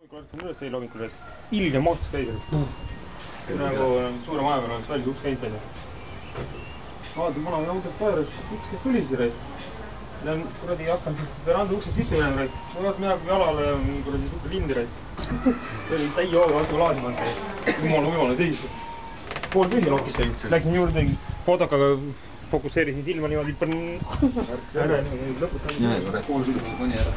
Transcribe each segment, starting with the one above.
Hommikul üles eile hommikul üles. Ilge mots käis. Nagu suure maja peal oleks välja uks käinud palju. Vaatan, mul on autot ka juures. Üks, kes tuli siis reis. Lähen kuradi hakkan veranda ukse sisse minema reis. Ma vaatan minema jalale ja kuradi suhte lindi reis. See oli täie hooga vastu laadima anda. Jumala seis. Pool tundi rohkis seis. Läksin juurde, fotokaga fokusseerisin silma niimoodi. Ära lõputan. Pool tundi mõni ära.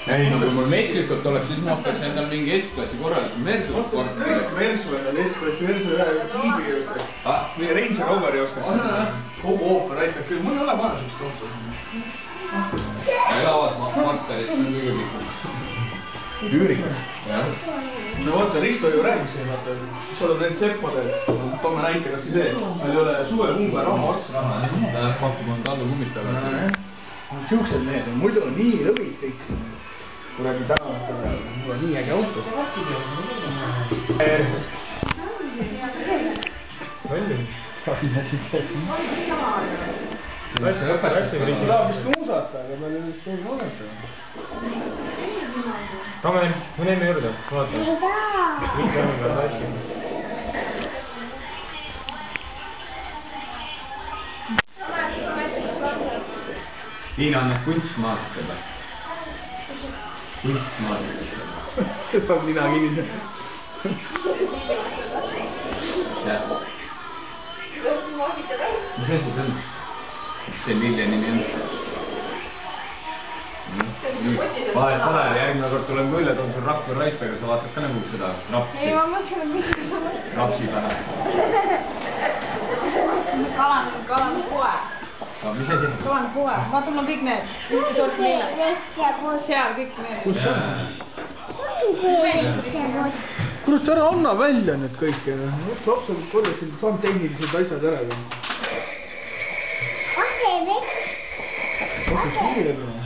Ei, no kui mul meiklikult oleks, siis ma hakkaks endal mingi S-klassi korralikult Mersu korda. Mersu endal S-klassi, Mersu ühe kiibi jõuda. Või Range Roveri oskaks. Kogu ooper aitab küll, mul ei ole vaja sellist ooper. Elavad Martaris, see on kõige pikk. Üürikas. No vaata, Risto ju räägis siin, vaata, mis oled need seppmadel. Toome näite, kas siis meil ei ole suvel unga raha ossa. Ta läheb pakkuma tallu kummitama. Siuksed need on, muidu on nii lõvid kõik. Kuradi tänavatel, mul on nii äge auto. Välja. Sa tahab vist nuusata, aga meil on just nii oleta. Ramen, me näeme juurde, vaata. Kõik on veel asja. Liina annab kunstmaasitada. Kunstmaasitada. Seda mina kinnisin. Mis asi see on? See lille nimi on? Vahet pole, järgmine kord tulen küll, et on sul rapp või raipega, sa vaatad ka nagu seda rapsi. Ei, ma mõtlen, mis rapsi pähe. Kalan poe. Mis asi? Kalan poe. Vaata, mul on kõik need. Ühte sort neile. Seal kõik need. Kus on? Kurat, ära anna välja need kõik. Lapsed korjasid, saan tehnilised asjad ära. Kiiremini.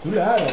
Üle ääre.